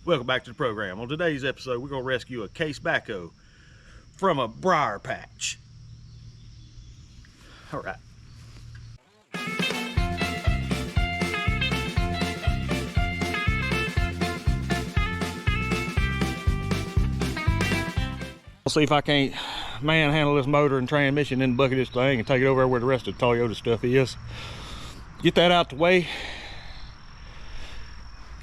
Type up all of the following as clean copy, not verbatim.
Welcome back to the program. On today's episode, we're going to rescue a case backhoe from a briar patch. All right. I'll see if I can't manhandle this motor and transmission in the bucket of this thing and take it over where the rest of the Toyota stuff is. Get that out the way.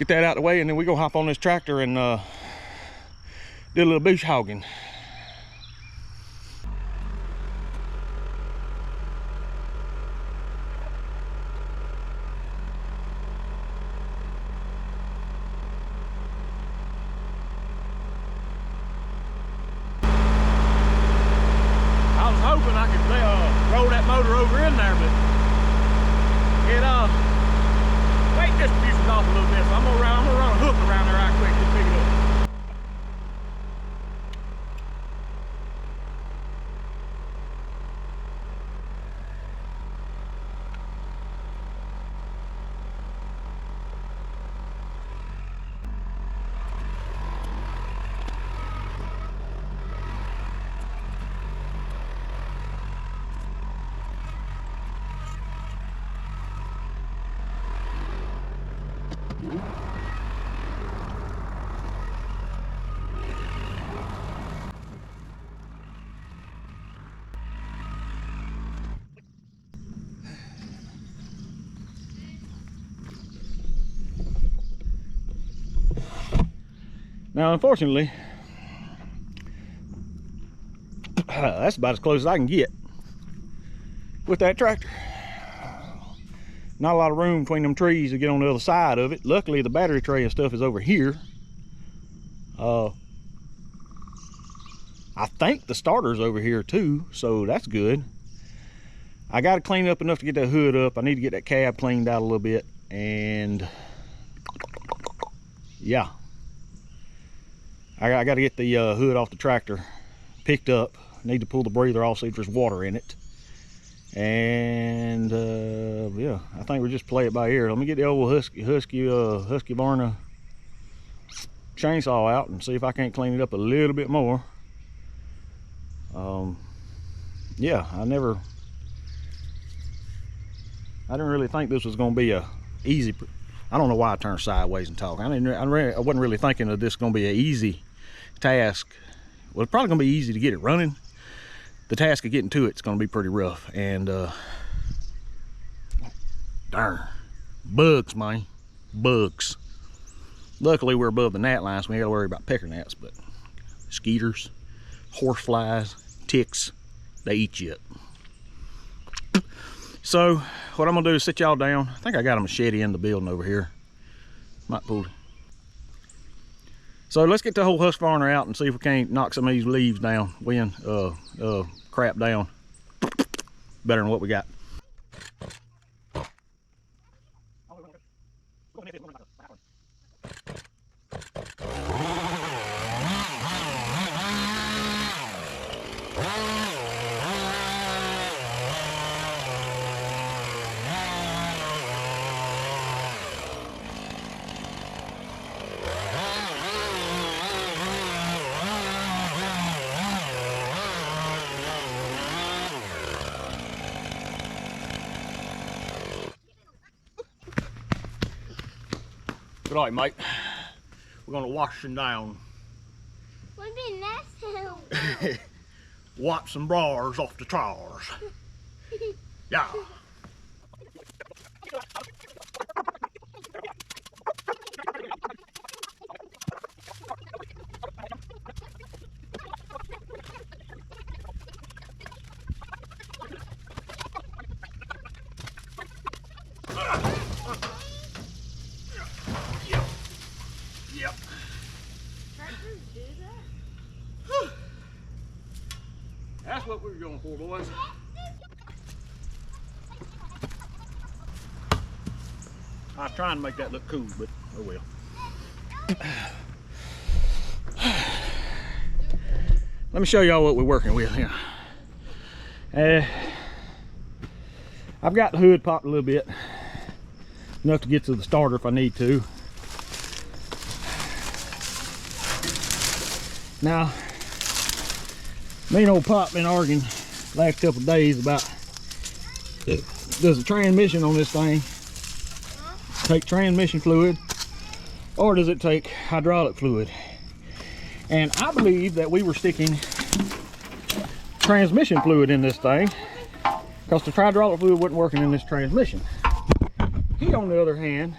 And then we go hop on this tractor and do a little bush hogging. I was hoping I could roll that motor over in there, but weight distribution's off a little bit, so I'm gonna run a hook around there right quick to pick it up. Now, unfortunately, that's about as close as I can get with that tractor. Not a lot of room between them trees to get on the other side of it. Luckily, the battery tray and stuff is over here. I think the starter's over here too, so that's good. I got to clean up enough to get that hood up. I need to get that cab cleaned out a little bit, and yeah. I got to get the hood off the tractor picked up. Need to pull the breather off, see if there's water in it. And yeah, I think we'll just play it by ear. Let me get the old Husqvarna chainsaw out and see if I can't clean it up a little bit more. Yeah, I didn't really think this was going to be a easy. I don't know why I turned sideways and talk. I wasn't really thinking of this going to be an easy task. Well, it's probably going to be easy to get it running. The task of getting to it's going to be pretty rough. And darn, bugs, man, bugs. Luckily, we're above the gnat line, so we ain't got to worry about pecker gnats. But skeeters, horse flies, ticks, they eat you up. So what I'm gonna do is sit y'all down. I think I got a machete in the building over here. Might pull it. So let's get the whole Husqvarna out and see if we can't knock some of these leaves down, crap down better than what we got. Good night, mate. We're gonna wash them down. What'd be next? Wipe some briars off the tires. Yeah. Yep. Tractors do that? That's what we were going for, boys. I was trying to make that look cool, but oh well. Let me show y'all what we're working with here. I've got the hood popped a little bit, enough to get to the starter if I need to. Now, me and old Pop been arguing last couple of days about, does the transmission on this thing take transmission fluid or does it take hydraulic fluid? And I believe that we were sticking transmission fluid in this thing because the hydraulic fluid wasn't working in this transmission. He, on the other hand,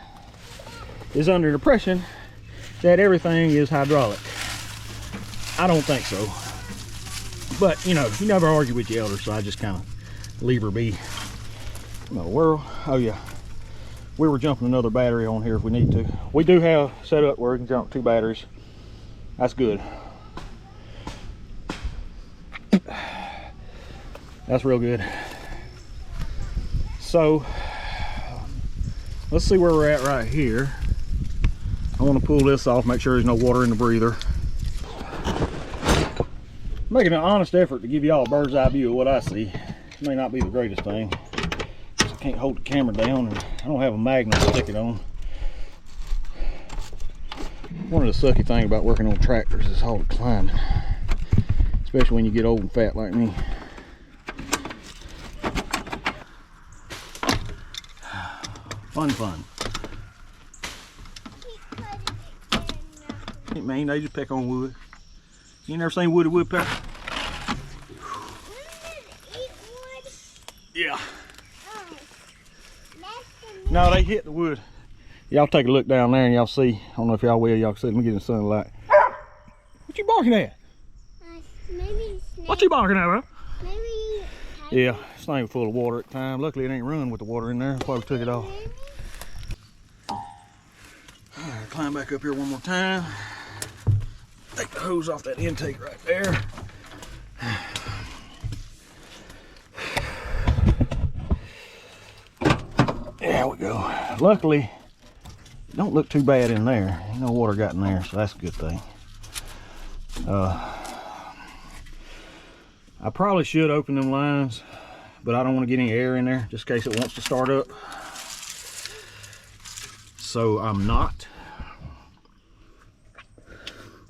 is under the impression that everything is hydraulic. I don't think so. But, you know, you never argue with your elder, so I just kind of leave her be. In the world, oh yeah. We were jumping another battery on here if we need to. We do have set up where we can jump 2 batteries. That's good. That's real good. So, let's see where we're at right here. I want to pull this off, make sure there's no water in the breather. Making an honest effort to give y'all a bird's eye view of what I see. It may not be the greatest thing. I can't hold the camera down and I don't have a magnet to stick it on. One of the sucky things about working on tractors is all the climbing. Especially when you get old and fat like me. Fun. Man, they just peck on wood. You never seen woody woodpecker? Yeah. No, they hit the wood. Y'all take a look down there and y'all see. I don't know if y'all will. Y'all can see. Let me get in the sunlight. What you barking at? Maybe What you barking at, bro? maybe. Yeah, this thing was full of water at the time. Luckily, it ain't running with the water in there. Probably took it off. All right, climb back up here one more time. Take the hose off that intake right there. There we go. Luckily, it don't look too bad in there. Ain't no water got in there, so that's a good thing. I probably should open them lines, but I don't want to get any air in there just in case it wants to start up. So I'm not.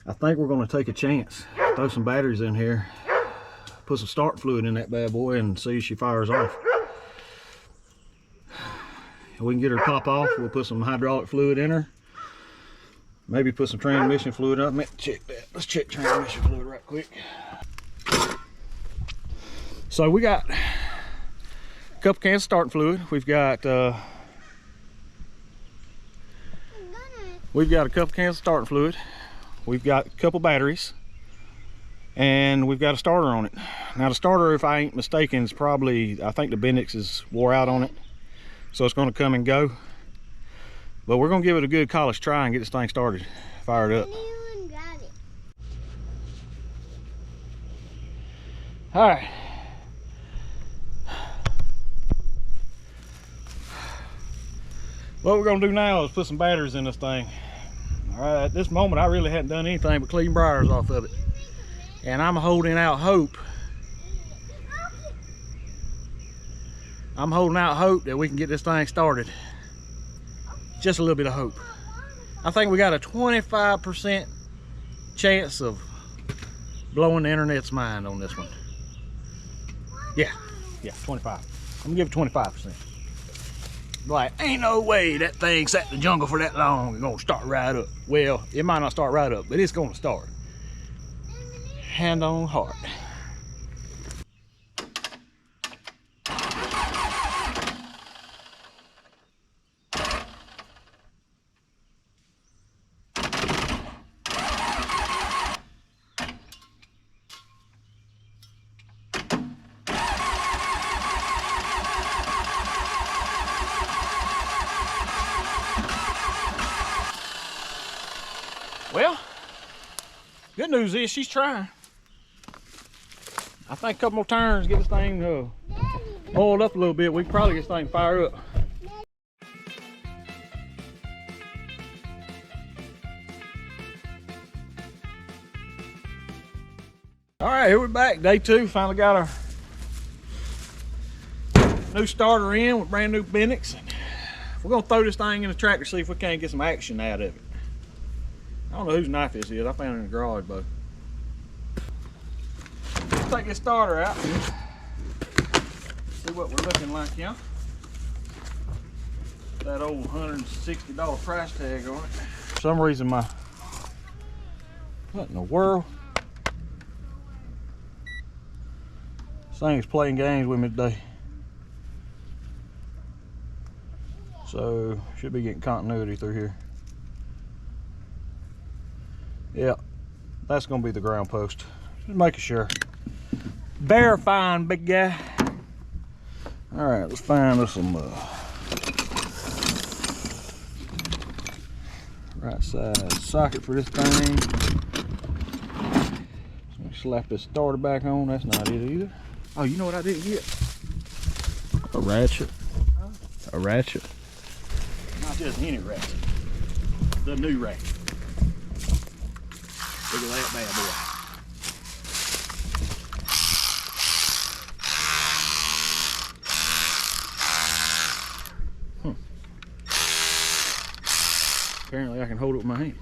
I think we're going to take a chance. Throw some batteries in here, put some start fluid in that bad boy and see if she fires off. If we can get her to pop off, we'll put some hydraulic fluid in her. Maybe put some transmission fluid up. Check that. Let's check transmission fluid right quick. So we got a couple cans of starting fluid. We've got a couple cans of starting fluid. We've got a couple batteries, and we've got a starter on it. Now the starter, if I ain't mistaken, is probably, I think the Bendix is wore out on it, so it's going to come and go. But we're going to give it a good college try and get this thing started, fired up. All right. What we're going to do now is put some batteries in this thing. All right, at this moment, I really hadn't done anything but clean briars off of it. And I'm holding out hope. I'm holding out hope that we can get this thing started. Just a little bit of hope. I think we got a 25% chance of blowing the internet's mind on this one. Yeah, 25. I'm gonna give it 25%. Like, ain't no way that thing sat in the jungle for that long and gonna start right up. Well, it might not start right up, but it's gonna start. Hand on heart. Well, good news is she's trying. I think a couple more turns, get this thing oiled up a little bit. We can probably get this thing fired up. All right, here we're back, day 2. Finally got our new starter in with brand new Bendix. We're gonna throw this thing in the tractor, see if we can't get some action out of it. I don't know whose knife this is. I found it in the garage, but Take this starter out. See what we're looking like here. That old $160 price tag on it. For some reason what in the world? This thing is playing games with me today. So should be getting continuity through here. Yeah, that's gonna be the ground post. Just making sure. Verifying, big guy. All right, let's find us some right side socket for this thing. Slap this starter back on. That's not it either. Oh, you know what I didn't get? A ratchet. Huh? A ratchet. Not just any ratchet. The new ratchet. Look at that bad boy. Apparently I can hold it with my hand.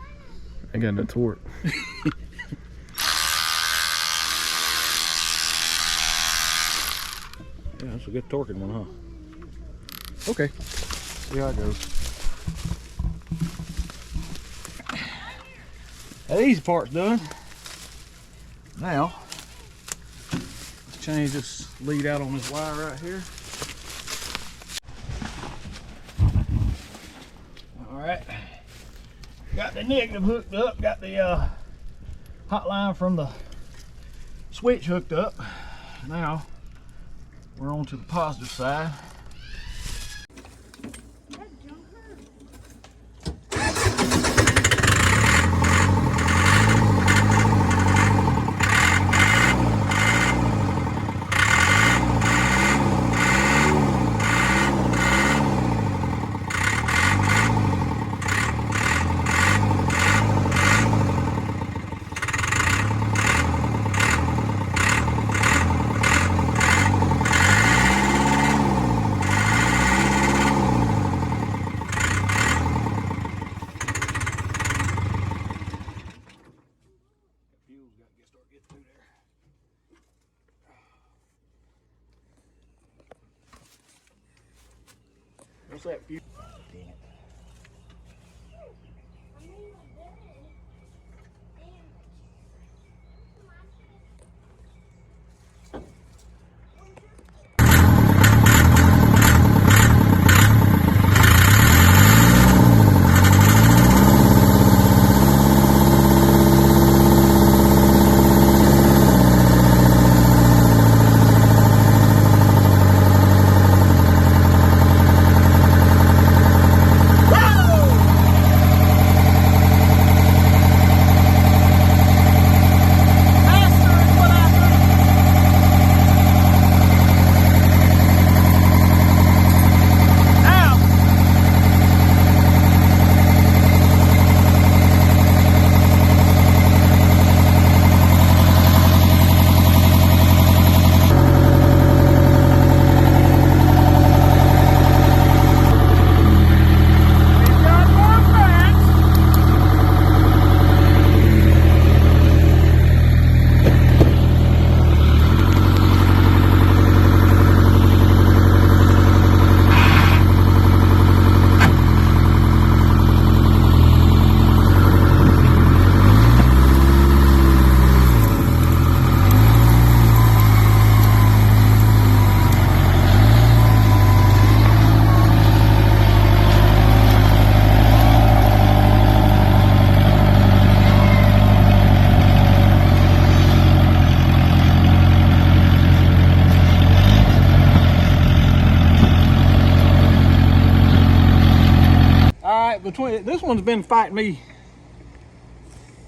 I got the torque. Yeah, that's a good torquing one, huh? Okay, see how it goes. That easy part's done. Now, let's change this lead out on this wire right here. All right, got the negative hooked up, got the hot line from the switch hooked up. Now, we're on to the positive side. What's that? Dang it. Between this one's been fighting me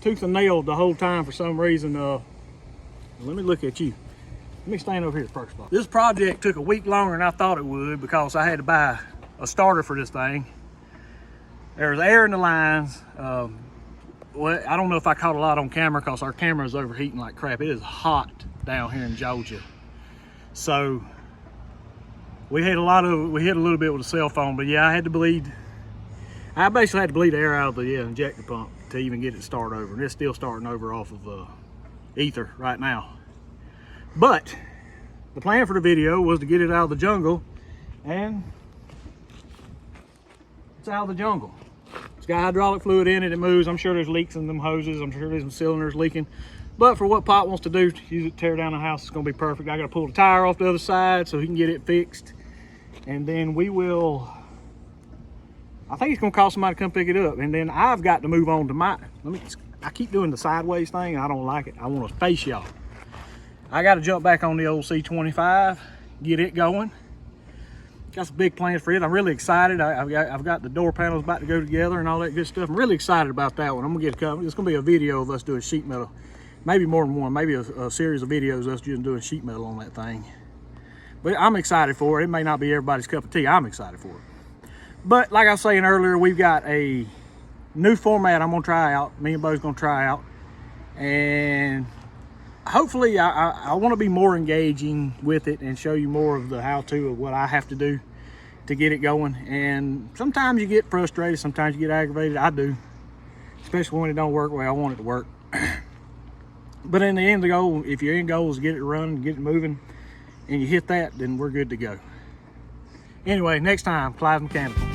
tooth and nail the whole time for some reason. Let me look at you. Let me stand over here first. This project took a week longer than I thought it would because I had to buy a starter for this thing. There's air in the lines. Well, I don't know if I caught a lot on camera because our camera is overheating like crap. It is hot down here in Georgia. So we hit a little bit with a cell phone, but yeah, I basically had to bleed the air out of the injector pump to even get it started over. And it's still starting over off of ether right now. But the plan for the video was to get it out of the jungle, and it's out of the jungle. It's got hydraulic fluid in it, it moves. I'm sure there's leaks in them hoses, I'm sure there's some cylinders leaking. But for what Pop wants to do, use it to tear down the house, it's gonna be perfect. I gotta pull the tire off the other side so he can get it fixed. And then we will, I think it's gonna call somebody to come pick it up. And then I've got to move on to my, I keep doing the sideways thing, I don't like it. I wanna face y'all. I gotta jump back on the old C25, get it going. Got some big plans for it. I'm really excited. I've got the door panels about to go together and all that good stuff. I'm really excited about that one. I'm gonna get a couple. It's gonna be a video of us doing sheet metal. Maybe more than one, maybe a series of videos of us just doing sheet metal on that thing. But I'm excited for it. It may not be everybody's cup of tea. I'm excited for it. But like I was saying earlier, we've got a new format I'm gonna try out. Me and Bo's gonna try out. And hopefully I want to be more engaging with it and show you more of the how-to of what I have to do to get it going. And sometimes you get frustrated, sometimes you get aggravated. I do, especially when it don't work the way I want it to work. But in the end, the goal, if your end goal is get it running, get it moving, and you hit that, then we're good to go. Anyway, next time, Clyde's Mechanical.